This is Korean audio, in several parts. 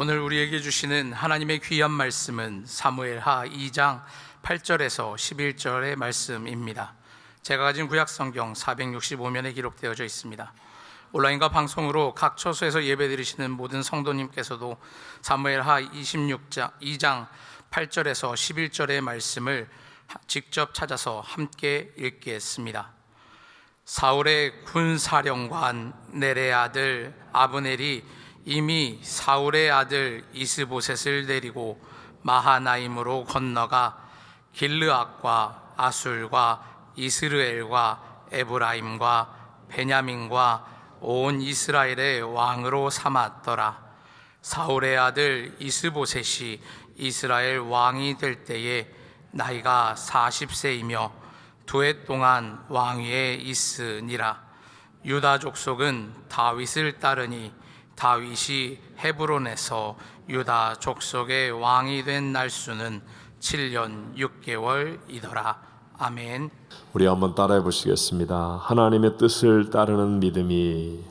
오늘 우리에게 주시는 하나님의 귀한 말씀은 사무엘하 2장 8절에서 11절의 말씀입니다. 제가 가진 구약성경 465면에 기록되어져 있습니다. 온라인과 방송으로 각 처소에서 예배드리시는 모든 성도님께서도 사무엘하 2장 8절에서 11절의 말씀을 직접 찾아서 함께 읽겠습니다. 사울의 군사령관 넬의 아들 아브넬이 이미 사울의 아들 이스보셋을 데리고 마하나임으로 건너가 길르앗과 아술과 이스르엘과 에브라임과 베냐민과 온 이스라엘의 왕으로 삼았더라. 사울의 아들 이스보셋이 이스라엘 왕이 될 때에 나이가 40세이며 2해 동안 왕위에 있으니라. 유다 족속은 다윗을 따르니 다윗이 헤브론에서 유다 족속의 왕이 된 날수는 7년 6개월이더라. 아멘. 우리 한번 따라해 보시겠습니다. 하나님의 뜻을 따르는 믿음이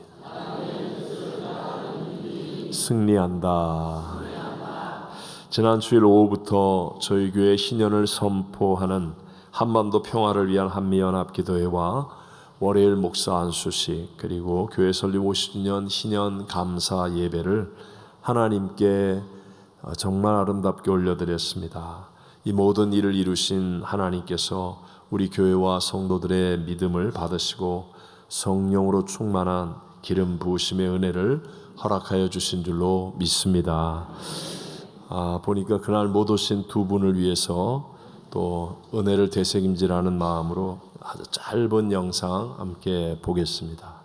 승리한다. 지난 주일 오후부터 저희 교회 신년을 선포하는 한반도 평화를 위한 한미연합기도회와 월요일 목사 안수식 그리고 교회 설립 50주년 신년 감사 예배를 하나님께 정말 아름답게 올려드렸습니다. 이 모든 일을 이루신 하나님께서 우리 교회와 성도들의 믿음을 받으시고 성령으로 충만한 기름 부으심의 은혜를 허락하여 주신 줄로 믿습니다. 보니까 그날 못 오신 두 분을 위해서 또 은혜를 되새김질하는 마음으로 아주 짧은 영상 함께 보겠습니다.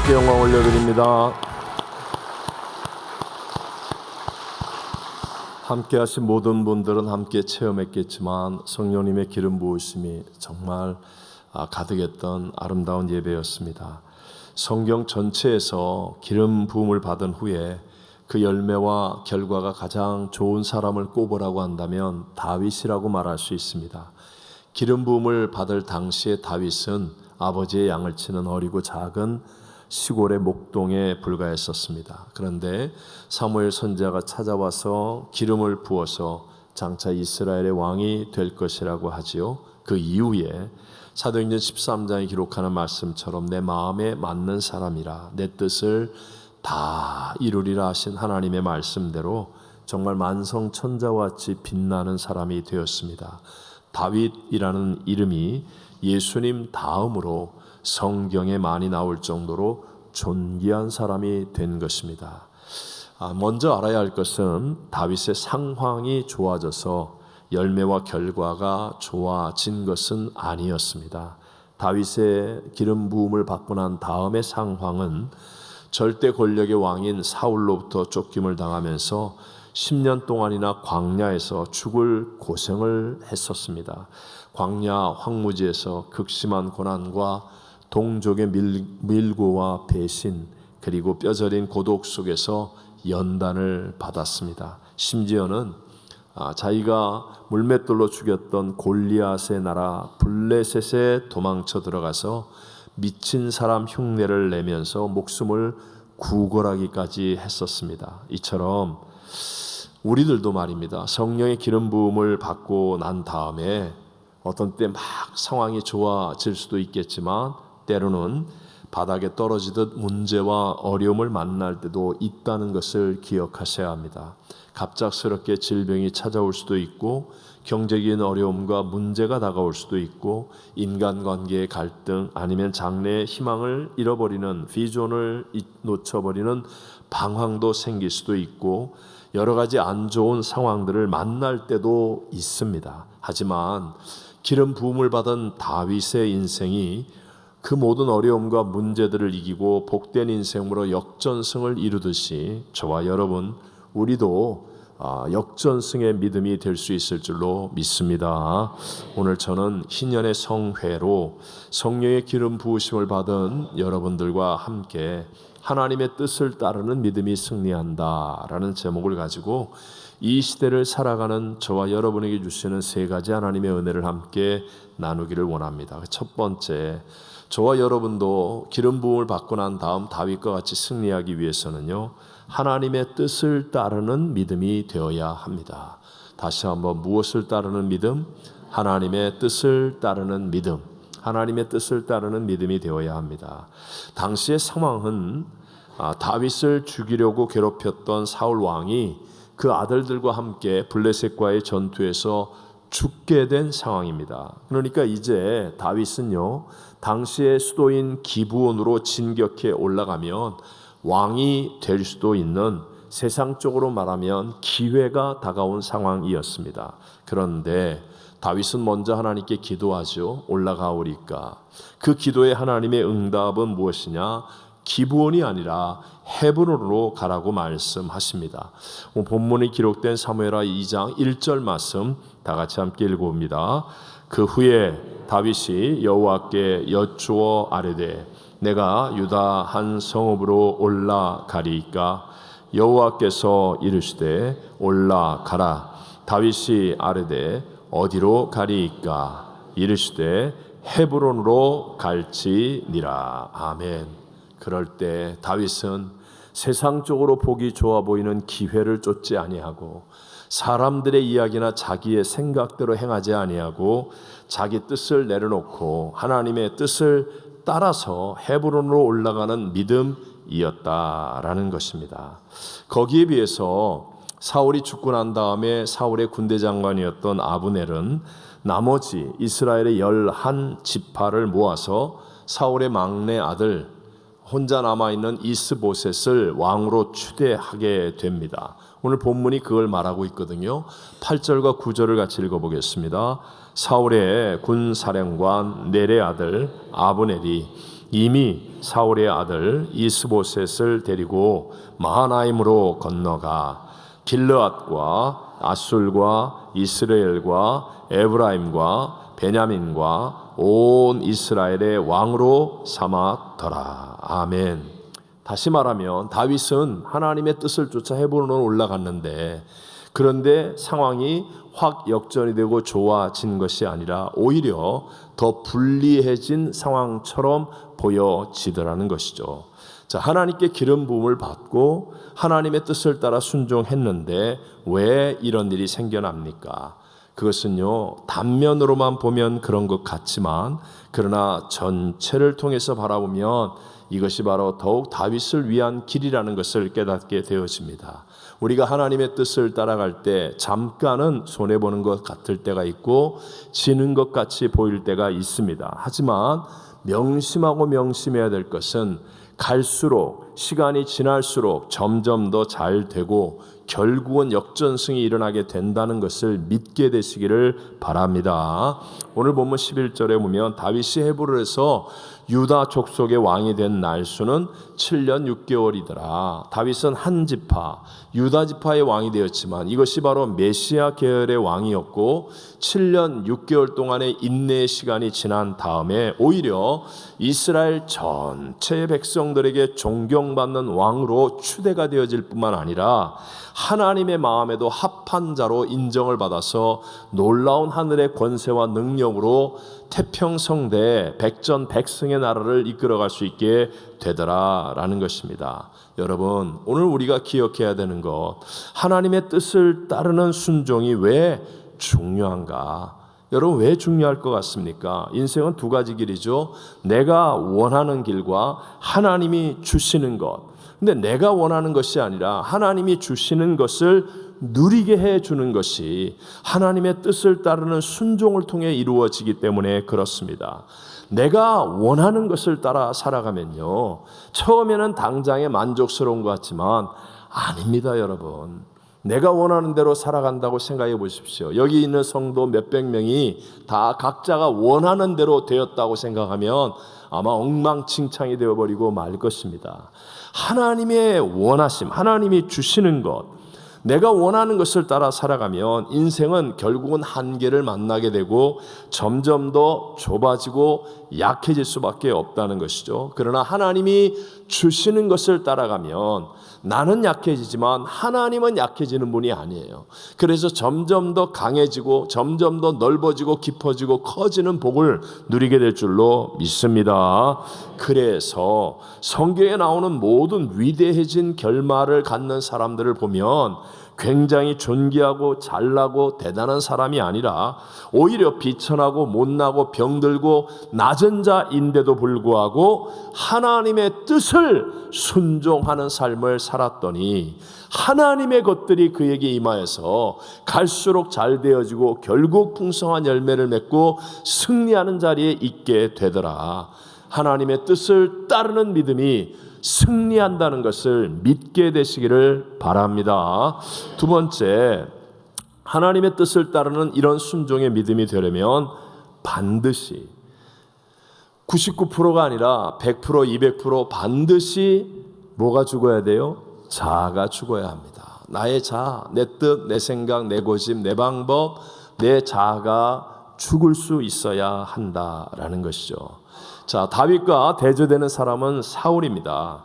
하나님께 영광 올려드립니다. 함께 하신 모든 분들은 함께 체험했겠지만 성령님의 기름 부으심이 정말 가득했던 아름다운 예배였습니다. 성경 전체에서 기름 부음을 받은 후에 그 열매와 결과가 가장 좋은 사람을 꼽으라고 한다면 다윗이라고 말할 수 있습니다. 기름 부음을 받을 당시에 다윗은 아버지의 양을 치는 어리고 작은 시골의 목동에 불과했었습니다. 그런데 사무엘 선지자가 찾아와서 기름을 부어서 장차 이스라엘의 왕이 될 것이라고 하지요. 그 이후에 사도행전 13장에 기록하는 말씀처럼 내 마음에 맞는 사람이라 내 뜻을 다 이루리라 하신 하나님의 말씀대로 정말 만성천자와 같이 빛나는 사람이 되었습니다. 다윗이라는 이름이 예수님 다음으로 성경에 많이 나올 정도로 존귀한 사람이 된 것입니다. 먼저 알아야 할 것은 다윗의 상황이 좋아져서 열매와 결과가 좋아진 것은 아니었습니다. 다윗의 기름 부음을 받고 난 다음의 상황은 절대 권력의 왕인 사울로부터 쫓김을 당하면서 10년 동안이나 광야에서 죽을 고생을 했었습니다. 광야 황무지에서 극심한 고난과 동족의 밀고와 배신 그리고 뼈저린 고독 속에서 연단을 받았습니다. 심지어는 자기가 물맷돌로 죽였던 골리앗의 나라 블레셋에 도망쳐 들어가서 미친 사람 흉내를 내면서 목숨을 구걸하기까지 했었습니다. 이처럼 우리들도 말입니다. 성령의 기름 부음을 받고 난 다음에 어떤 때 막 상황이 좋아질 수도 있겠지만 때로는 바닥에 떨어지듯 문제와 어려움을 만날 때도 있다는 것을 기억하셔야 합니다. 갑작스럽게 질병이 찾아올 수도 있고 경제적인 어려움과 문제가 다가올 수도 있고 인간관계의 갈등 아니면 장래의 희망을 잃어버리는 비전을 놓쳐버리는 방황도 생길 수도 있고 여러 가지 안 좋은 상황들을 만날 때도 있습니다. 하지만 기름 부음을 받은 다윗의 인생이 그 모든 어려움과 문제들을 이기고 복된 인생으로 역전승을 이루듯이 저와 여러분 우리도 역전승의 믿음이 될 수 있을 줄로 믿습니다. 오늘 저는 희년의 성회로 성령의 기름 부으심을 받은 여러분들과 함께 하나님의 뜻을 따르는 믿음이 승리한다라는 제목을 가지고 이 시대를 살아가는 저와 여러분에게 주시는 세 가지 하나님의 은혜를 함께 나누기를 원합니다. 첫 번째, 저와 여러분도 기름 부음을 받고 난 다음 다윗과 같이 승리하기 위해서는요, 하나님의 뜻을 따르는 믿음이 되어야 합니다. 다시 한번 무엇을 따르는 믿음? 하나님의 뜻을 따르는 믿음. 하나님의 뜻을 따르는 믿음이 되어야 합니다. 당시의 상황은 다윗을 죽이려고 괴롭혔던 사울 왕이 그 아들들과 함께 블레셋과의 전투에서 죽게 된 상황입니다. 그러니까 이제 다윗은요, 당시의 수도인 기브온으로 진격해 올라가면 왕이 될 수도 있는 세상적으로 말하면 기회가 다가온 상황이었습니다. 그런데 다윗은 먼저 하나님께 기도하죠. 올라가오리까. 그 기도에 하나님의 응답은 무엇이냐? 기브온이 아니라 헤브론으로 가라고 말씀하십니다. 본문이 기록된 사무엘하 2장 1절 말씀 다 같이 함께 읽어봅니다. 그 후에 다윗이 여호와께 여쭈어 아뢰되 내가 유다 한 성읍으로 올라가리이까 여호와께서 이르시되 올라가라. 다윗이 아뢰되 어디로 가리이까 이르시되 헤브론으로 갈지니라. 아멘. 그럴 때 다윗은 세상적으로 보기 좋아 보이는 기회를 쫓지 아니하고 사람들의 이야기나 자기의 생각대로 행하지 아니하고 자기 뜻을 내려놓고 하나님의 뜻을 따라서 헤브론으로 올라가는 믿음이었다라는 것입니다. 거기에 비해서 사울이 죽고 난 다음에 사울의 군대 장관이었던 아브넬은 나머지 이스라엘의 11지파를 모아서 사울의 막내 아들 혼자 남아있는 이스보셋을 왕으로 추대하게 됩니다. 오늘 본문이 그걸 말하고 있거든요. 8절과 9절을 같이 읽어보겠습니다. 사울의 군사령관 넬의 아들 아브넬이 이미 사울의 아들 이스보셋을 데리고 마하나임으로 건너가 길르앗과 아술과 이스라엘과 에브라임과 베냐민과 온 이스라엘의 왕으로 삼았더라. 아멘. 다시 말하면 다윗은 하나님의 뜻을 쫓아 헤브론으로 올라갔는데 그런데 상황이 확 역전이 되고 좋아진 것이 아니라 오히려 더 불리해진 상황처럼 보여지더라는 것이죠. 자, 하나님께 기름 부음을 받고 하나님의 뜻을 따라 순종했는데 왜 이런 일이 생겨납니까? 그것은요, 단면으로만 보면 그런 것 같지만 그러나 전체를 통해서 바라보면 이것이 바로 더욱 다윗을 위한 길이라는 것을 깨닫게 되어집니다. 우리가 하나님의 뜻을 따라갈 때 잠깐은 손해보는 것 같을 때가 있고 지는 것 같이 보일 때가 있습니다. 하지만 명심하고 명심해야 될 것은 갈수록 시간이 지날수록 점점 더 잘 되고 결국은 역전승이 일어나게 된다는 것을 믿게 되시기를 바랍니다. 오늘 본문 11절에 보면 다윗이 헤브론에서 유다 족속의 왕이 된 날수는 7년 6개월이더라. 다윗은 한 지파, 유다 지파의 왕이 되었지만 이것이 바로 메시아 계열의 왕이었고 7년 6개월 동안의 인내의 시간이 지난 다음에 오히려 이스라엘 전체의 백성들에게 존경받는 왕으로 추대가 되어질 뿐만 아니라 하나님의 마음에도 합한 자로 인정을 받아서 놀라운 하늘의 권세와 능력으로 태평성대 백전백승의 나라를 이끌어갈 수 있게 되더라라는 것입니다. 여러분, 오늘 우리가 기억해야 되는 것, 하나님의 뜻을 따르는 순종이 왜 중요한가? 여러분, 왜 중요할 것 같습니까? 인생은 두 가지 길이죠. 내가 원하는 길과 하나님이 주시는 것. 근데 내가 원하는 것이 아니라 하나님이 주시는 것을 누리게 해주는 것이 하나님의 뜻을 따르는 순종을 통해 이루어지기 때문에 그렇습니다. 내가 원하는 것을 따라 살아가면요, 처음에는 당장에 만족스러운 것 같지만 아닙니다, 여러분. 내가 원하는 대로 살아간다고 생각해 보십시오. 여기 있는 성도 몇백 명이 다 각자가 원하는 대로 되었다고 생각하면 아마 엉망진창이 되어버리고 말 것입니다. 하나님의 원하심, 하나님이 주시는 것, 내가 원하는 것을 따라 살아가면 인생은 결국은 한계를 만나게 되고 점점 더 좁아지고 약해질 수밖에 없다는 것이죠. 그러나 하나님이 주시는 것을 따라가면 나는 약해지지만 하나님은 약해지는 분이 아니에요. 그래서 점점 더 강해지고 점점 더 넓어지고 깊어지고 커지는 복을 누리게 될 줄로 믿습니다. 그래서 성경에 나오는 모든 위대해진 결말을 갖는 사람들을 보면 굉장히 존귀하고 잘나고 대단한 사람이 아니라 오히려 비천하고 못나고 병들고 낮은 자인데도 불구하고 하나님의 뜻을 순종하는 삶을 살았더니 하나님의 것들이 그에게 임하여서 갈수록 잘 되어지고 결국 풍성한 열매를 맺고 승리하는 자리에 있게 되더라. 하나님의 뜻을 따르는 믿음이 승리한다는 것을 믿게 되시기를 바랍니다. 두 번째, 하나님의 뜻을 따르는 이런 순종의 믿음이 되려면 반드시 99%가 아니라 100%, 200% 반드시 뭐가 죽어야 돼요? 자아가 죽어야 합니다. 나의 자아, 내 뜻, 내 생각, 내 고집, 내 방법, 내 자아가 죽을 수 있어야 한다라는 것이죠. 자, 다윗과 대조되는 사람은 사울입니다.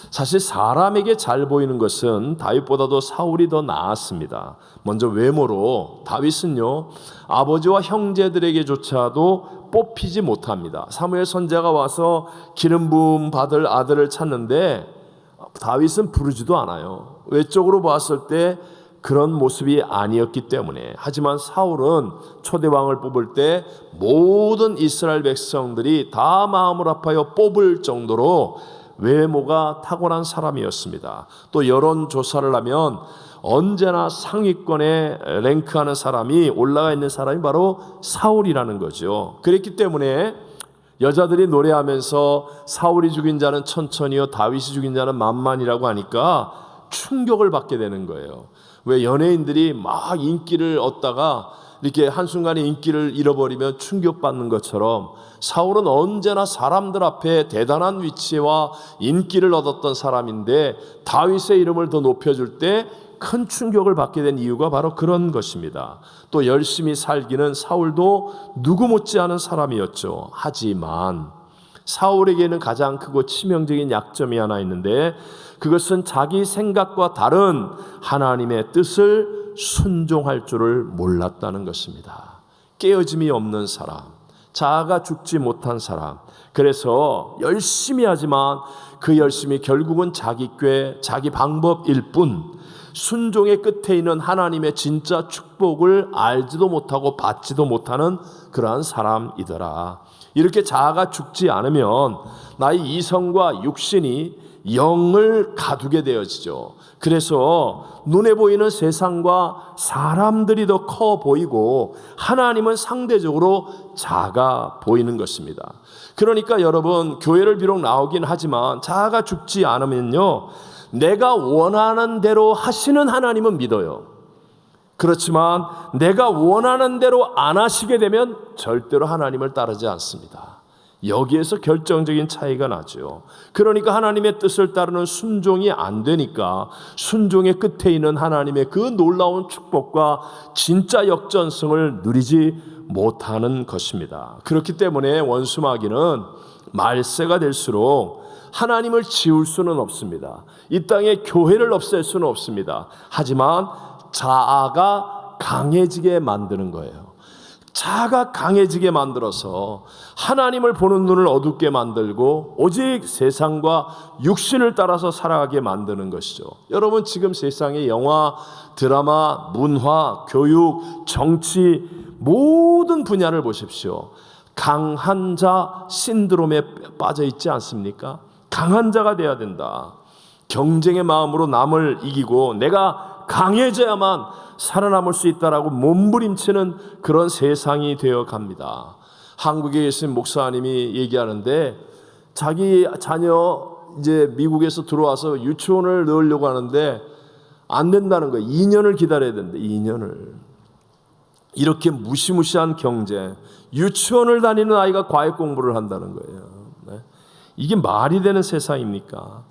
사실 사람에게 잘 보이는 것은 다윗보다도 사울이 더 나았습니다. 먼저 외모로 다윗은요, 아버지와 형제들에게조차도 뽑히지 못합니다. 사무엘 선지자가 와서 기름 부음 받을 아들을 찾는데 다윗은 부르지도 않아요. 외적으로 봤을 때 그런 모습이 아니었기 때문에. 하지만 사울은 초대왕을 뽑을 때 모든 이스라엘 백성들이 다 마음을 아파요 뽑을 정도로 외모가 탁월한 사람이었습니다. 또 여론조사를 하면 언제나 상위권에 랭크하는 사람이 올라가 있는 사람이 바로 사울이라는 거죠. 그랬기 때문에 여자들이 노래하면서 사울이 죽인 자는 천천히요 다윗이 죽인 자는 만만이라고 하니까 충격을 받게 되는 거예요. 왜 연예인들이 막 인기를 얻다가 이렇게 한순간에 인기를 잃어버리면 충격받는 것처럼 사울은 언제나 사람들 앞에 대단한 위치와 인기를 얻었던 사람인데 다윗의 이름을 더 높여줄 때 큰 충격을 받게 된 이유가 바로 그런 것입니다. 또 열심히 살기는 사울도 누구 못지않은 사람이었죠. 하지만 사울에게는 가장 크고 치명적인 약점이 하나 있는데 그것은 자기 생각과 다른 하나님의 뜻을 순종할 줄을 몰랐다는 것입니다. 깨어짐이 없는 사람, 자아가 죽지 못한 사람. 그래서 열심히 하지만 그 열심이 결국은 자기 꾀, 자기 방법일 뿐 순종의 끝에 있는 하나님의 진짜 축복을 알지도 못하고 받지도 못하는 그러한 사람이더라. 이렇게 자아가 죽지 않으면 나의 이성과 육신이 영을 가두게 되어지죠. 그래서 눈에 보이는 세상과 사람들이 더 커 보이고 하나님은 상대적으로 작아 보이는 것입니다. 그러니까 여러분, 교회를 비록 나오긴 하지만 자아가 죽지 않으면요, 내가 원하는 대로 하시는 하나님은 믿어요. 그렇지만 내가 원하는 대로 안 하시게 되면 절대로 하나님을 따르지 않습니다. 여기에서 결정적인 차이가 나죠. 그러니까 하나님의 뜻을 따르는 순종이 안 되니까 순종의 끝에 있는 하나님의 그 놀라운 축복과 진짜 역전성을 누리지 못하는 것입니다. 그렇기 때문에 원수마귀는 말세가 될수록 하나님을 지울 수는 없습니다. 이 땅에 교회를 없앨 수는 없습니다. 하지만 자아가 강해지게 만드는 거예요. 자아가 강해지게 만들어서 하나님을 보는 눈을 어둡게 만들고 오직 세상과 육신을 따라서 살아가게 만드는 것이죠. 여러분, 지금 세상의 영화, 드라마, 문화, 교육, 정치 모든 분야를 보십시오. 강한 자 신드롬에 빠져 있지 않습니까? 강한 자가 돼야 된다. 경쟁의 마음으로 남을 이기고 내가 강해져야만 살아남을 수 있다라고 몸부림치는 그런 세상이 되어 갑니다. 한국에 계신 목사님이 얘기하는데 자기 자녀 이제 미국에서 들어와서 유치원을 넣으려고 하는데 안 된다는 거예요. 2년을 기다려야 된대. 2년을. 이렇게 무시무시한 경제, 유치원을 다니는 아이가 과외 공부를 한다는 거예요. 네? 이게 말이 되는 세상입니까?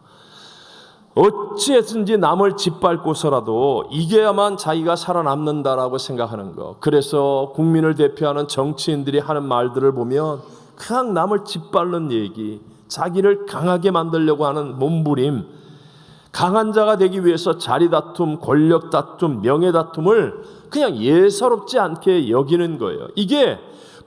어찌해서든지 남을 짓밟고서라도 이겨야만 자기가 살아남는다라고 생각하는 거. 그래서 국민을 대표하는 정치인들이 하는 말들을 보면 그냥 남을 짓밟는 얘기, 자기를 강하게 만들려고 하는 몸부림, 강한 자가 되기 위해서 자리 다툼, 권력 다툼, 명예 다툼을 그냥 예사롭지 않게 여기는 거예요. 이게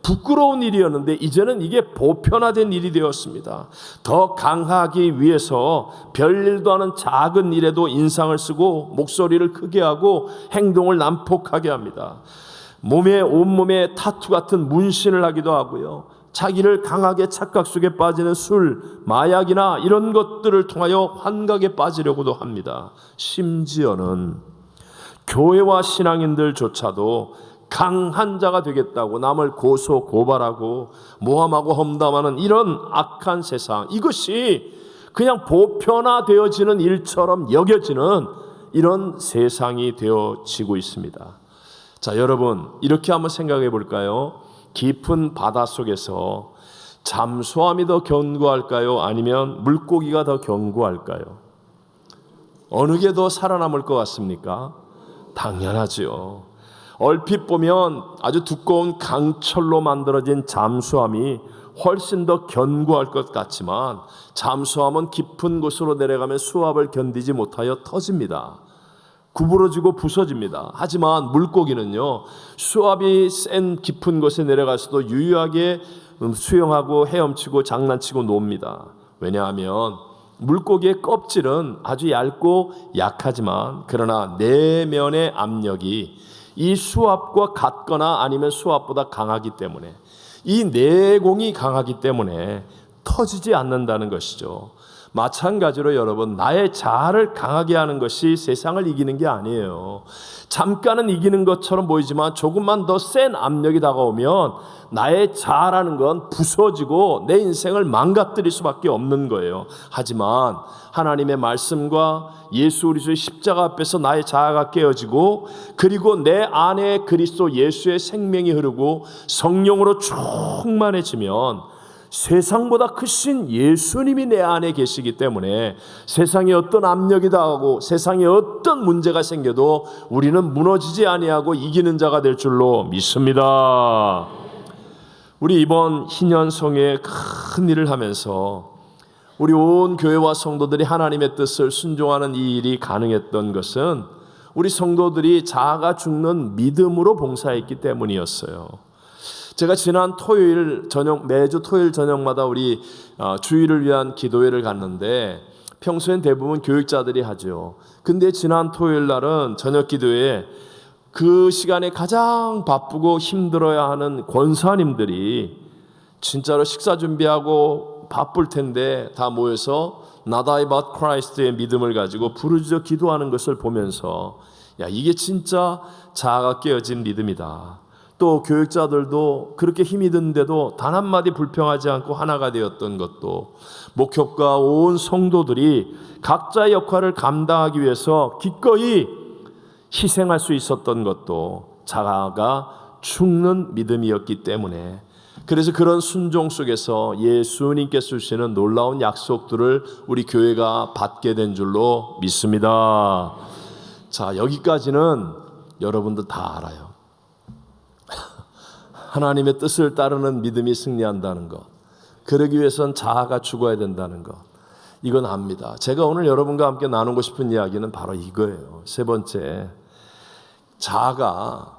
부끄러운 일이었는데 이제는 이게 보편화된 일이 되었습니다. 더 강하기 위해서 별일도 않은 작은 일에도 인상을 쓰고 목소리를 크게 하고 행동을 난폭하게 합니다. 온몸에 타투 같은 문신을 하기도 하고요. 자기를 강하게 착각 속에 빠지는 술, 마약이나 이런 것들을 통하여 환각에 빠지려고도 합니다. 심지어는 교회와 신앙인들조차도 강한 자가 되겠다고 남을 고소 고발하고 모함하고 험담하는 이런 악한 세상, 이것이 그냥 보편화되어지는 일처럼 여겨지는 이런 세상이 되어지고 있습니다. 자, 여러분, 이렇게 한번 생각해 볼까요? 깊은 바다 속에서 잠수함이 더 견고할까요? 아니면 물고기가 더 견고할까요? 어느 게 더 살아남을 것 같습니까? 당연하지요. 얼핏 보면 아주 두꺼운 강철로 만들어진 잠수함이 훨씬 더 견고할 것 같지만 잠수함은 깊은 곳으로 내려가면 수압을 견디지 못하여 터집니다. 구부러지고 부서집니다. 하지만 물고기는요, 수압이 센 깊은 곳에 내려가서도 유유하게 수영하고 헤엄치고 장난치고 놉니다. 왜냐하면 물고기의 껍질은 아주 얇고 약하지만 그러나 내면의 압력이 이 수압과 같거나 아니면 수압보다 강하기 때문에, 이 내공이 강하기 때문에 터지지 않는다는 것이죠. 마찬가지로 여러분, 나의 자아를 강하게 하는 것이 세상을 이기는 게 아니에요. 잠깐은 이기는 것처럼 보이지만 조금만 더 센 압력이 다가오면 나의 자아라는 건 부서지고 내 인생을 망가뜨릴 수밖에 없는 거예요. 하지만 하나님의 말씀과 예수 그리스도의 십자가 앞에서 나의 자아가 깨어지고 그리고 내 안에 그리스도 예수의 생명이 흐르고 성령으로 충만해지면 세상보다 크신 예수님이 내 안에 계시기 때문에 세상에 어떤 압력이 다가오고 세상에 어떤 문제가 생겨도 우리는 무너지지 아니하고 이기는 자가 될 줄로 믿습니다. 우리 이번 희년성에 큰 일을 하면서 우리 온 교회와 성도들이 하나님의 뜻을 순종하는 이 일이 가능했던 것은 우리 성도들이 자아가 죽는 믿음으로 봉사했기 때문이었어요. 제가 지난 토요일 저녁, 매주 토요일 저녁마다 우리 주일을 위한 기도회를 갔는데 평소엔 대부분 교육자들이 하죠. 근데 지난 토요일 날은 저녁 기도회에 그 시간에 가장 바쁘고 힘들어야 하는 권사님들이 진짜로 식사 준비하고 바쁠 텐데 다 모여서 Not I but Christ의 믿음을 가지고 부르짖어 기도하는 것을 보면서 야, 이게 진짜 자아가 깨어진 믿음이다. 또 교육자들도 그렇게 힘이 드는데도 단 한마디 불평하지 않고 하나가 되었던 것도, 목회과 온 성도들이 각자의 역할을 감당하기 위해서 기꺼이 희생할 수 있었던 것도 자아가 죽는 믿음이었기 때문에, 그래서 그런 순종 속에서 예수님께서 주시는 놀라운 약속들을 우리 교회가 받게 된 줄로 믿습니다. 자, 여기까지는 여러분도 다 알아요. 하나님의 뜻을 따르는 믿음이 승리한다는 것, 그러기 위해선 자아가 죽어야 된다는 것, 이건 압니다. 제가 오늘 여러분과 함께 나누고 싶은 이야기는 바로 이거예요. 세 번째, 자아가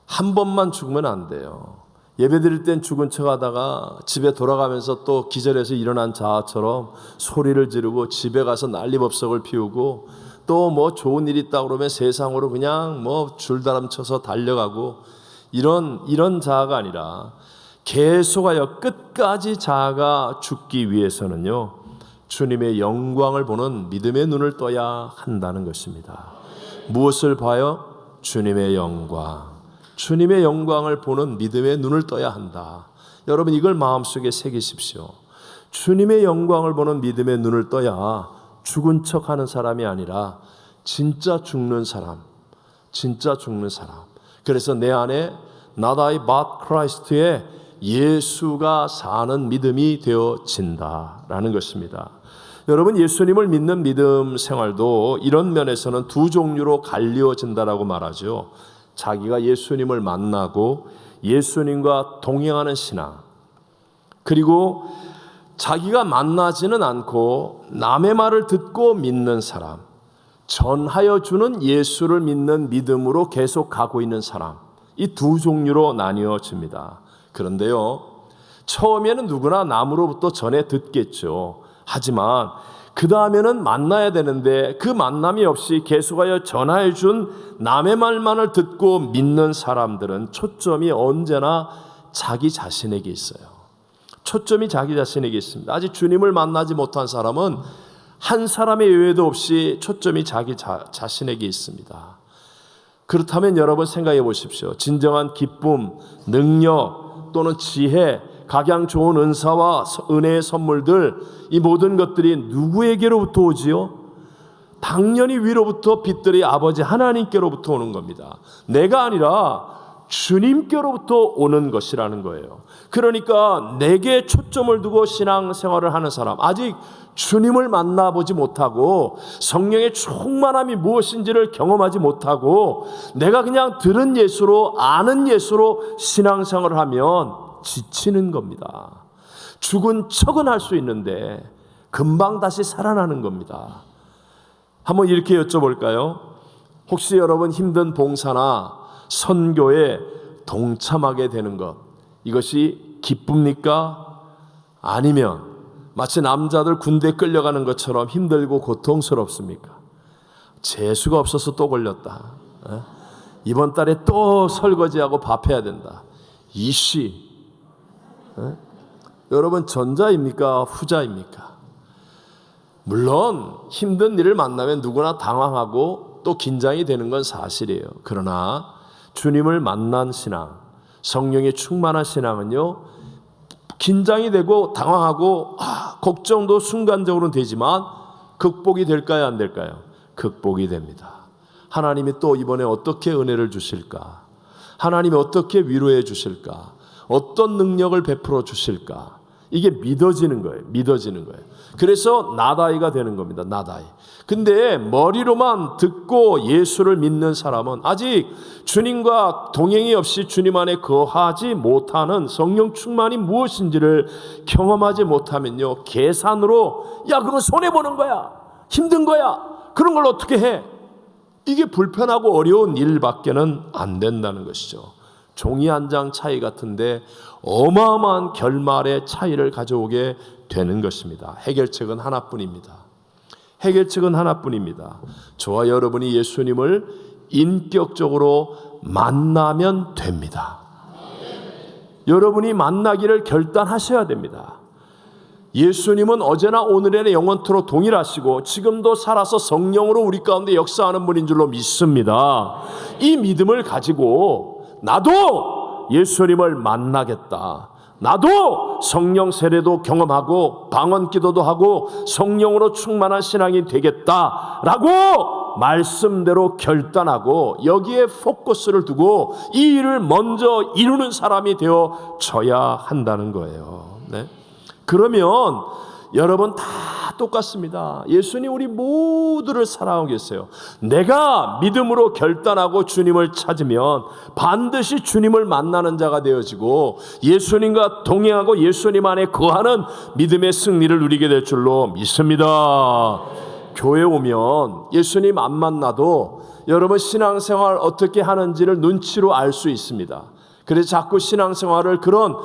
한 번만 죽으면 안 돼요. 예배드릴 땐 죽은 척 하다가 집에 돌아가면서 또 기절해서 일어난 자처럼 소리를 지르고 집에 가서 난리법석을 피우고 또 뭐 좋은 일 있다 그러면 세상으로 그냥 뭐 줄다람쳐서 달려가고 이런 자아가 아니라 계속하여 끝까지 자아가 죽기 위해서는요, 주님의 영광을 보는 믿음의 눈을 떠야 한다는 것입니다. 무엇을 봐요? 주님의 영광. 주님의 영광을 보는 믿음의 눈을 떠야 한다. 여러분 이걸 마음속에 새기십시오. 주님의 영광을 보는 믿음의 눈을 떠야 죽은 척하는 사람이 아니라 진짜 죽는 사람, 진짜 죽는 사람. 그래서 내 안에 Not I but Christ의 예수가 사는 믿음이 되어진다라는 것입니다. 여러분 예수님을 믿는 믿음 생활도 이런 면에서는 두 종류로 갈리어진다라고 말하죠. 자기가 예수님을 만나고 예수님과 동행하는 신앙, 그리고 자기가 만나지는 않고 남의 말을 듣고 믿는 사람, 전하여 주는 예수를 믿는 믿음으로 계속 가고 있는 사람, 이 두 종류로 나뉘어집니다. 그런데요, 처음에는 누구나 남으로부터 전해 듣겠죠. 하지만 그 다음에는 만나야 되는데 그 만남이 없이 계속하여 전하여 준 남의 말만을 듣고 믿는 사람들은 초점이 언제나 자기 자신에게 있어요. 초점이 자기 자신에게 있습니다. 아직 주님을 만나지 못한 사람은 한 사람의 예외도 없이 초점이 자기 자신에게 있습니다. 그렇다면 여러분 생각해 보십시오. 진정한 기쁨, 능력 또는 지혜, 각양 좋은 은사와 은혜의 선물들, 이 모든 것들이 누구에게로부터 오지요? 당연히 위로부터 빛들이 아버지 하나님께로부터 오는 겁니다. 내가 아니라 주님께로부터 오는 것이라는 거예요. 그러니까 내게 초점을 두고 신앙생활을 하는 사람, 아직 주님을 만나보지 못하고 성령의 충만함이 무엇인지를 경험하지 못하고 내가 그냥 들은 예수로 아는 예수로 신앙생활을 하면 지치는 겁니다. 죽은 척은 할 수 있는데 금방 다시 살아나는 겁니다. 한번 이렇게 여쭤볼까요? 혹시 여러분 힘든 봉사나 선교에 동참하게 되는 것, 이것이 기쁩니까? 아니면 마치 남자들 군대 끌려가는 것처럼 힘들고 고통스럽습니까? 재수가 없어서 또 걸렸다. 이번 달에 또 설거지하고 밥해야 된다. 이씨, 여러분 전자입니까? 후자입니까? 물론 힘든 일을 만나면 누구나 당황하고 또 긴장이 되는 건 사실이에요. 그러나 주님을 만난 신앙, 성령의 충만한 신앙은요, 긴장이 되고 당황하고 걱정도 순간적으로는 되지만 극복이 될까요? 안 될까요? 극복이 됩니다. 하나님이 또 이번에 어떻게 은혜를 주실까? 하나님이 어떻게 위로해 주실까? 어떤 능력을 베풀어 주실까? 이게 믿어지는 거예요. 믿어지는 거예요. 그래서 나다이가 되는 겁니다. 나다이. 근데 머리로만 듣고 예수를 믿는 사람은 아직 주님과 동행이 없이 주님 안에 거하지 못하는 성령 충만이 무엇인지를 경험하지 못하면요, 계산으로 야 그건 손해보는 거야, 힘든 거야, 그런 걸 어떻게 해, 이게 불편하고 어려운 일밖에는 안 된다는 것이죠. 종이 한 장 차이 같은데 어마어마한 결말의 차이를 가져오게 되는 것입니다. 해결책은 하나뿐입니다. 해결책은 하나뿐입니다. 저와 여러분이 예수님을 인격적으로 만나면 됩니다. 여러분이 만나기를 결단하셔야 됩니다. 예수님은 어제나 오늘에나 영원토록 동일하시고 지금도 살아서 성령으로 우리 가운데 역사하는 분인 줄로 믿습니다. 이 믿음을 가지고 나도 예수님을 만나겠다, 나도 성령 세례도 경험하고 방언 기도도 하고 성령으로 충만한 신앙이 되겠다라고 말씀대로 결단하고 여기에 포커스를 두고 이 일을 먼저 이루는 사람이 되어져야 한다는 거예요. 네? 그러면 여러분 다 똑같습니다. 예수님 우리 모두를 사랑하고 계세요. 내가 믿음으로 결단하고 주님을 찾으면 반드시 주님을 만나는 자가 되어지고 예수님과 동행하고 예수님 안에 거하는 믿음의 승리를 누리게 될 줄로 믿습니다. 교회 오면 예수님 안 만나도 여러분 신앙생활 어떻게 하는지를 눈치로 알 수 있습니다. 그래서 자꾸 신앙생활을 그런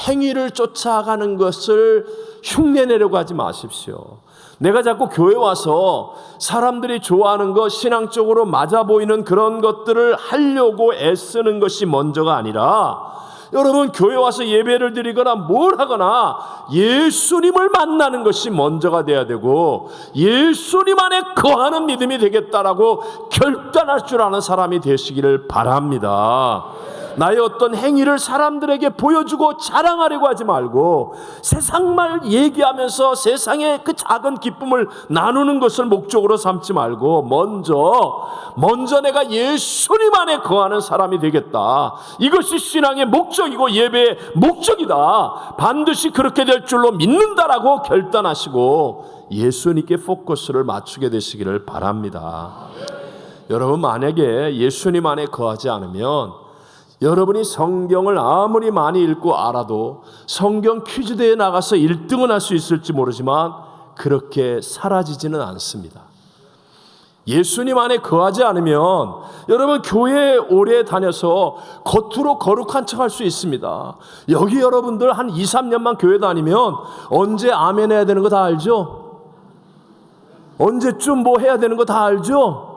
행위를 쫓아가는 것을 흉내내려고 하지 마십시오. 내가 자꾸 교회 와서 사람들이 좋아하는 것, 신앙적으로 맞아 보이는 그런 것들을 하려고 애쓰는 것이 먼저가 아니라, 여러분 교회 와서 예배를 드리거나 뭘 하거나 예수님을 만나는 것이 먼저가 돼야 되고, 예수님 안에 거하는 믿음이 되겠다라고 결단할 줄 아는 사람이 되시기를 바랍니다. 나의 어떤 행위를 사람들에게 보여주고 자랑하려고 하지 말고, 세상말 얘기하면서 세상의 그 작은 기쁨을 나누는 것을 목적으로 삼지 말고, 먼저 내가 예수님 안에 거하는 사람이 되겠다. 이것이 신앙의 목적이고 예배의 목적이다. 반드시 그렇게 될 줄로 믿는다라고 결단하시고 예수님께 포커스를 맞추게 되시기를 바랍니다. 여러분, 만약에 예수님 안에 거하지 않으면 여러분이 성경을 아무리 많이 읽고 알아도 성경 퀴즈대회에 나가서 1등은 할 수 있을지 모르지만 그렇게 사라지지는 않습니다. 예수님 안에 거하지 않으면 여러분 교회에 오래 다녀서 겉으로 거룩한 척 할 수 있습니다. 여기 여러분들 한 2, 3년만 교회 다니면 언제 아멘 해야 되는 거 다 알죠? 언제쯤 뭐 해야 되는 거 다 알죠?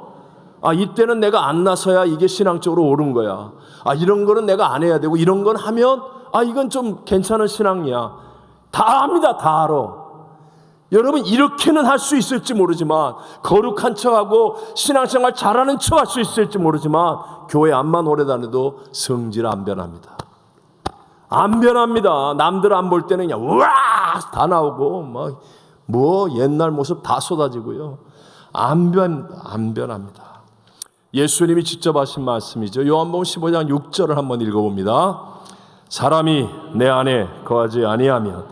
이때는 내가 안 나서야 이게 신앙적으로 옳은 거야. 이런 거는 내가 안 해야 되고, 이런 건 하면 이건 좀 괜찮은 신앙이야. 다 압니다. 다 알아. 여러분, 이렇게는 할 수 있을지 모르지만, 거룩한 척하고 신앙생활 잘하는 척 할 수 있을지 모르지만, 교회 안만 오래 다녀도 성질 안 변합니다. 안 변합니다. 남들 안 볼 때는 그냥 우와 다 나오고 뭐 옛날 모습 다 쏟아지고요. 안 변합니다. 예수님이 직접 하신 말씀이죠. 요한복음 15장 6절을 한번 읽어봅니다. 사람이 내 안에 거하지 아니하면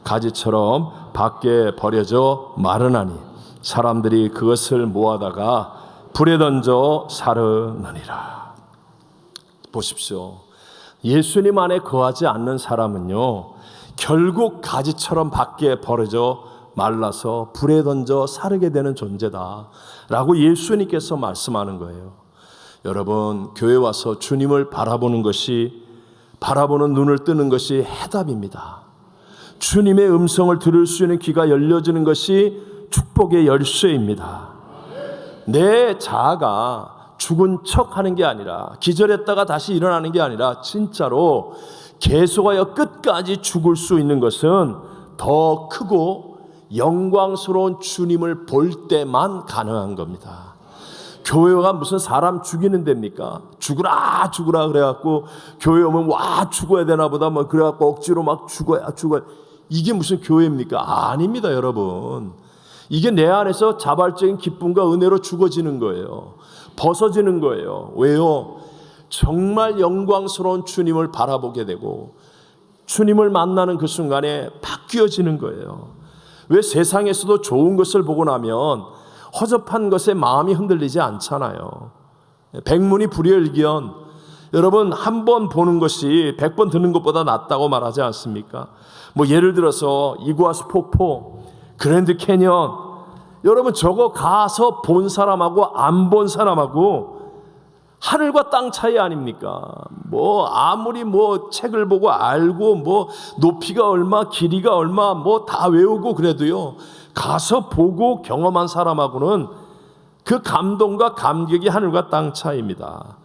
가지처럼 밖에 버려져 마르나니 사람들이 그것을 모아다가 불에 던져 사르느니라. 보십시오. 예수님 안에 거하지 않는 사람은요, 결국 가지처럼 밖에 버려져 말라서 불에 던져 사르게 되는 존재다 라고 예수님께서 말씀하는 거예요. 여러분, 교회 와서 주님을 바라보는 눈을 뜨는 것이 해답입니다. 주님의 음성을 들을 수 있는 귀가 열려지는 것이 축복의 열쇠입니다. 내 자아가 죽은 척하는 게 아니라, 기절했다가 다시 일어나는 게 아니라 진짜로 계속하여 끝까지 죽을 수 있는 것은 더 크고 영광스러운 주님을 볼 때만 가능한 겁니다. 교회가 무슨 사람 죽이는 데입니까? 죽으라 그래갖고 교회 오면 와 죽어야 되나 보다 그래갖고 억지로 막 죽어야 이게 무슨 교회입니까? 아닙니다, 여러분. 이게 내 안에서 자발적인 기쁨과 은혜로 죽어지는 거예요. 벗어지는 거예요. 왜요? 정말 영광스러운 주님을 바라보게 되고 주님을 만나는 그 순간에 바뀌어지는 거예요. 왜 세상에서도 좋은 것을 보고 나면 허접한 것에 마음이 흔들리지 않잖아요. 백문이 불여일견. 여러분, 한 번 보는 것이 100번 듣는 것보다 낫다고 말하지 않습니까? 예를 들어서 이구아수 폭포, 그랜드 캐년, 여러분 저거 가서 본 사람하고 안 본 사람하고 하늘과 땅 차이 아닙니까? 아무리 책을 보고 알고 높이가 얼마, 길이가 얼마 다 외우고 그래도요, 가서 보고 경험한 사람하고는 그 감동과 감격이 하늘과 땅 차이입니다.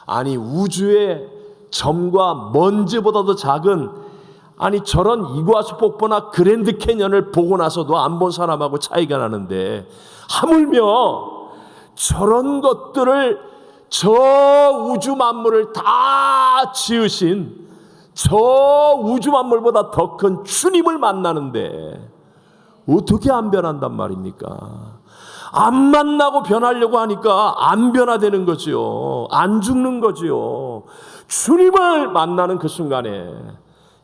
아니, 우주의 점과 먼지보다도 작은, 저런 이구아수 폭포나 그랜드 캐년을 보고 나서도 안 본 사람하고 차이가 나는데, 하물며 저런 것들을, 저 우주 만물을 다 지으신 저 우주 만물보다 더 큰 주님을 만나는데 어떻게 안 변한단 말입니까? 안 만나고 변하려고 하니까 안 변화되는 거죠. 안 죽는 거죠. 주님을 만나는 그 순간에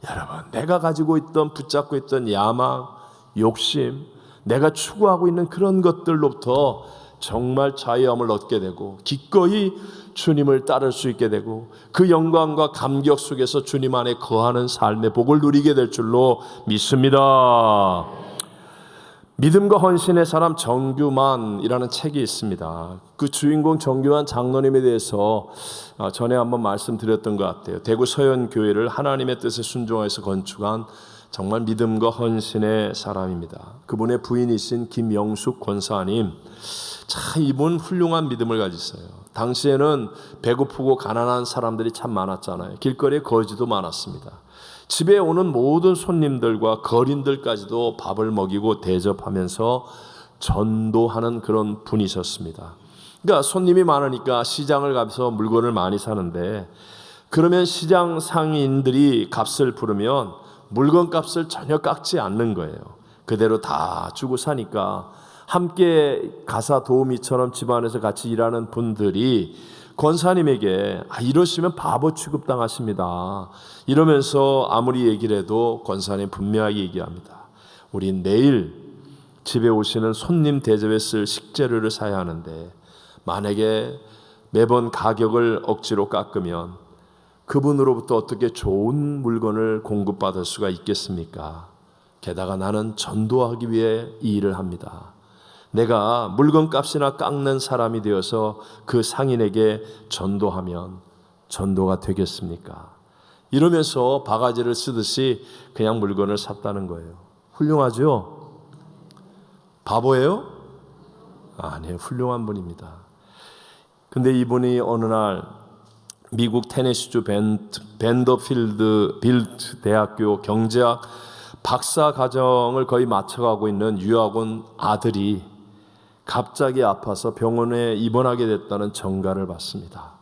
여러분, 내가 가지고 있던, 붙잡고 있던 야망, 욕심, 내가 추구하고 있는 그런 것들로부터 정말 자유함을 얻게 되고 기꺼이 주님을 따를 수 있게 되고 그 영광과 감격 속에서 주님 안에 거하는 삶의 복을 누리게 될 줄로 믿습니다. 믿음과 헌신의 사람 정규만이라는 책이 있습니다. 그 주인공 정규만 장로님에 대해서 전에 한번 말씀드렸던 것 같아요. 대구 서현교회를 하나님의 뜻에 순종해서 건축한 정말 믿음과 헌신의 사람입니다. 그분의 부인이신 김영숙 권사님, 참 이분 훌륭한 믿음을 가지셨어요. 당시에는 배고프고 가난한 사람들이 참 많았잖아요. 길거리에 거지도 많았습니다. 집에 오는 모든 손님들과 거린들까지도 밥을 먹이고 대접하면서 전도하는 그런 분이셨습니다. 그러니까 손님이 많으니까 시장을 가서 물건을 많이 사는데, 그러면 시장 상인들이 값을 부르면 물건 값을 전혀 깎지 않는 거예요. 그대로 다 주고 사니까 함께 가사 도우미처럼 집안에서 같이 일하는 분들이 권사님에게 이러시면 바보 취급당하십니다, 이러면서 아무리 얘기를 해도 권사님 분명하게 얘기합니다. 우리 내일 집에 오시는 손님 대접에 쓸 식재료를 사야 하는데, 만약에 매번 가격을 억지로 깎으면 그분으로부터 어떻게 좋은 물건을 공급받을 수가 있겠습니까? 게다가 나는 전도하기 위해 이 일을 합니다. 내가 물건값이나 깎는 사람이 되어서 그 상인에게 전도하면 전도가 되겠습니까? 이러면서 바가지를 쓰듯이 그냥 물건을 샀다는 거예요. 훌륭하죠? 바보예요? 아니에요. 훌륭한 분입니다. 근데 이분이 어느 날 미국 테네시주 벤더필드 빌트 대학교 경제학 박사 과정을 거의 마쳐가고 있는 유학 온 아들이 갑자기 아파서 병원에 입원하게 됐다는 전가를 받습니다.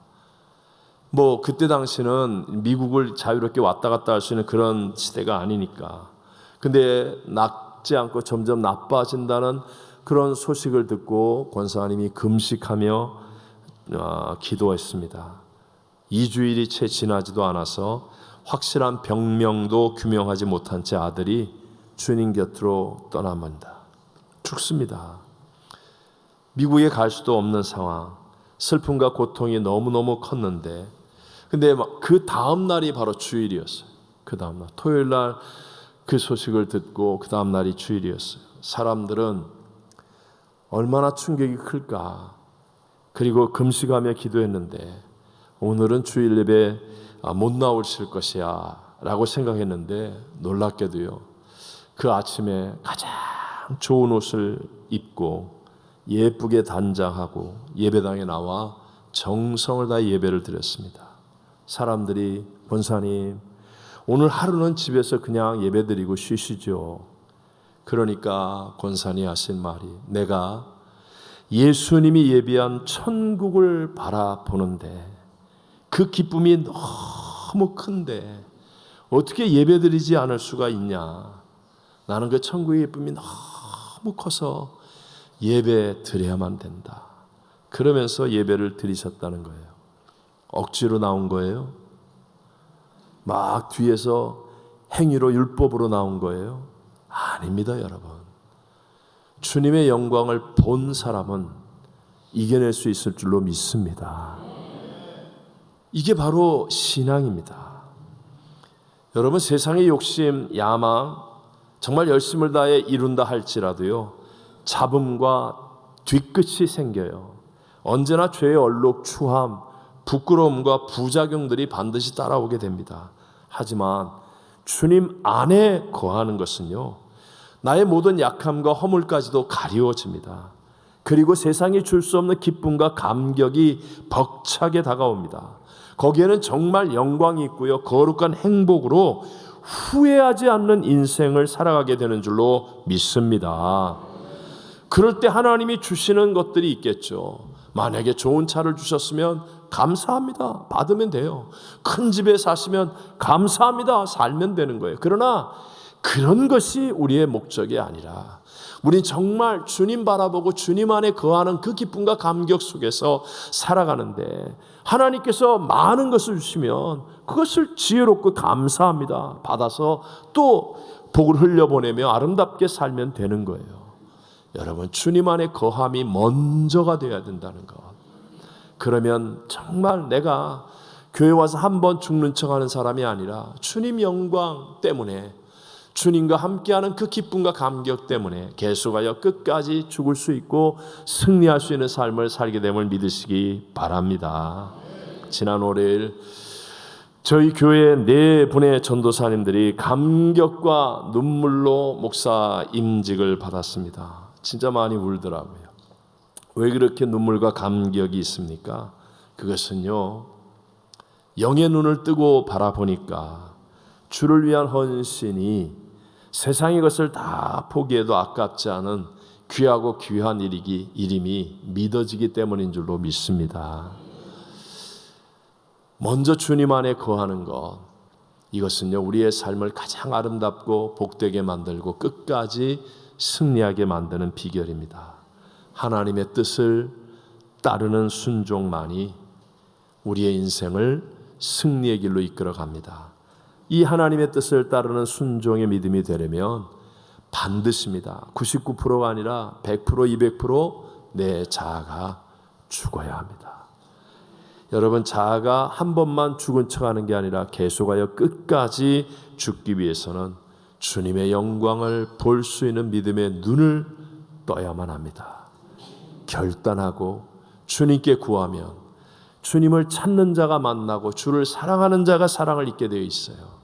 그때 당시는 미국을 자유롭게 왔다 갔다 할 수 있는 그런 시대가 아니니까. 근데 낫지 않고 점점 나빠진다는 그런 소식을 듣고 권사님이 금식하며 기도했습니다. 2주일이 채 지나지도 않아서 확실한 병명도 규명하지 못한 채 아들이 주님 곁으로 떠납니다. 죽습니다. 미국에 갈 수도 없는 상황, 슬픔과 고통이 너무너무 컸는데, 근데 그 다음 날이 바로 주일이었어요. 그 다음 날 토요일 날 그 소식을 듣고 그 다음 날이 주일이었어요. 사람들은 얼마나 충격이 클까. 그리고 금식하며 기도했는데, 오늘은 주일 예배 못 나오실 것이야 라고 생각했는데, 놀랍게도요, 그 아침에 가장 좋은 옷을 입고 예쁘게 단장하고 예배당에 나와 정성을 다해 예배를 드렸습니다. 사람들이 권사님 오늘 하루는 집에서 그냥 예배드리고 쉬시죠. 그러니까 권사님이 하신 말이, 내가 예수님이 예비한 천국을 바라보는데 그 기쁨이 너무 큰데 어떻게 예배드리지 않을 수가 있냐. 나는 그 천국의 기쁨이 너무 커서 예배 드려야만 된다. 그러면서 예배를 드리셨다는 거예요. 억지로 나온 거예요? 막 뒤에서 행위로 율법으로 나온 거예요? 아닙니다, 여러분. 주님의 영광을 본 사람은 이겨낼 수 있을 줄로 믿습니다. 이게 바로 신앙입니다. 여러분, 세상의 욕심, 야망 정말 열심을 다해 이룬다 할지라도요, 잡음과 뒤끝이 생겨요. 언제나 죄의 얼룩, 추함, 부끄러움과 부작용들이 반드시 따라오게 됩니다. 하지만 주님 안에 거하는 것은요, 나의 모든 약함과 허물까지도 가리워집니다. 그리고 세상이 줄 수 없는 기쁨과 감격이 벅차게 다가옵니다. 거기에는 정말 영광이 있고요, 거룩한 행복으로 후회하지 않는 인생을 살아가게 되는 줄로 믿습니다. 그럴 때 하나님이 주시는 것들이 있겠죠. 만약에 좋은 차를 주셨으면 감사합니다. 받으면 돼요. 큰 집에 사시면 감사합니다. 살면 되는 거예요. 그러나 그런 것이 우리의 목적이 아니라, 우린 정말 주님 바라보고 주님 안에 거하는 그 기쁨과 감격 속에서 살아가는데, 하나님께서 많은 것을 주시면 그것을 지혜롭고 감사합니다 받아서 또 복을 흘려보내며 아름답게 살면 되는 거예요. 여러분, 주님 안에 거함이 먼저가 되어야 된다는 것. 그러면 정말 내가 교회 와서 한 번 죽는 척하는 사람이 아니라 주님 영광 때문에, 주님과 함께하는 그 기쁨과 감격 때문에 계속하여 끝까지 죽을 수 있고 승리할 수 있는 삶을 살게 됨을 믿으시기 바랍니다. 지난 월요일 저희 교회 4분의 전도사님들이 감격과 눈물로 목사 임직을 받았습니다. 진짜 많이 울더라고요. 왜 그렇게 눈물과 감격이 있습니까? 그것은요, 영의 눈을 뜨고 바라보니까 주를 위한 헌신이 세상의 것을 다 포기해도 아깝지 않은 귀하고 귀한 일임이 믿어지기 때문인 줄로 믿습니다. 먼저 주님 안에 거하는 것, 이것은요, 우리의 삶을 가장 아름답고 복되게 만들고 끝까지 승리하게 만드는 비결입니다. 하나님의 뜻을 따르는 순종만이 우리의 인생을 승리의 길로 이끌어 갑니다. 이 하나님의 뜻을 따르는 순종의 믿음이 되려면 반드시입니다. 99%가 아니라 100%, 200% 내 자아가 죽어야 합니다. 여러분, 자아가 한 번만 죽은 척하는 게 아니라 계속하여 끝까지 죽기 위해서는 주님의 영광을 볼 수 있는 믿음의 눈을 떠야만 합니다. 결단하고 주님께 구하면 주님을 찾는 자가 만나고 주를 사랑하는 자가 사랑을 잊게 되어 있어요.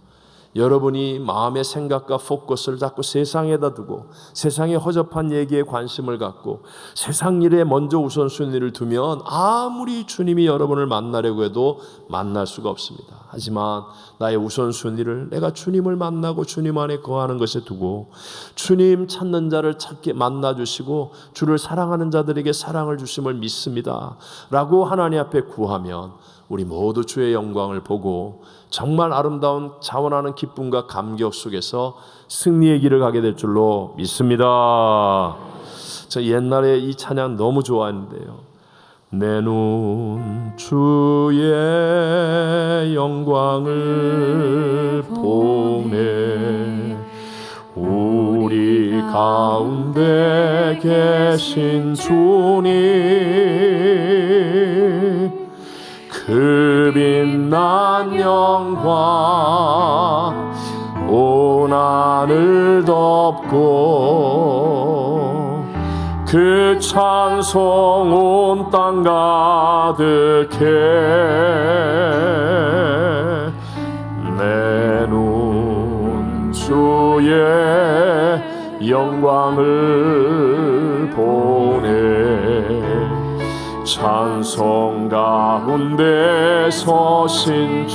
여러분이 마음의 생각과 포커스를 자꾸 세상에다 두고 세상의 허접한 얘기에 관심을 갖고 세상 일에 먼저 우선순위를 두면 아무리 주님이 여러분을 만나려고 해도 만날 수가 없습니다. 하지만 나의 우선순위를 내가 주님을 만나고 주님 안에 거하는 것에 두고 주님 찾는 자를 찾게 만나주시고 주를 사랑하는 자들에게 사랑을 주심을 믿습니다 라고 하나님 앞에 구하면 우리 모두 주의 영광을 보고 정말 아름다운 자원하는 기쁨과 감격 속에서 승리의 길을 가게 될 줄로 믿습니다. 저 옛날에 이 찬양 너무 좋아했는데요. 내 눈 주의 영광을 보네 우리 가운데 계신 주님 그 빛난 영광 온 하늘 덮고 그 찬송 온 땅 가득해 내 눈 주의 영광을 보네 찬송 가운데 서신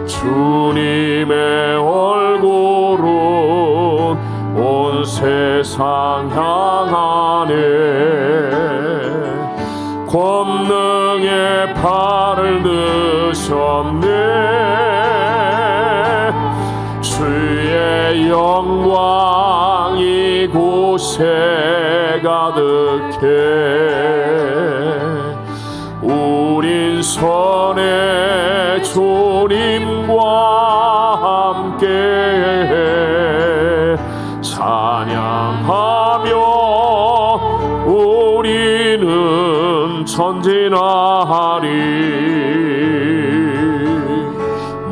주님의 얼굴은 온 세상 향하네 권능의 팔을 드셨네 주의 영광 이곳에 가득해 우린 선의 주님과 함께 찬양하며 우리는 전진하리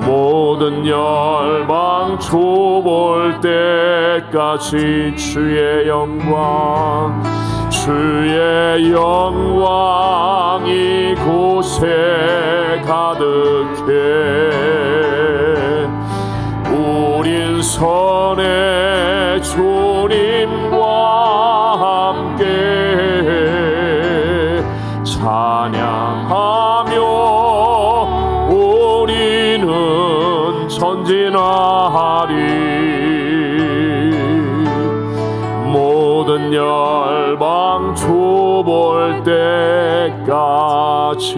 모든 열방 좁을 때까지 주의 영광 이곳에 가득해 우린 선의 주님과 함께 찬양하며 우리는 전진하리 모든 열방 좁을 때까지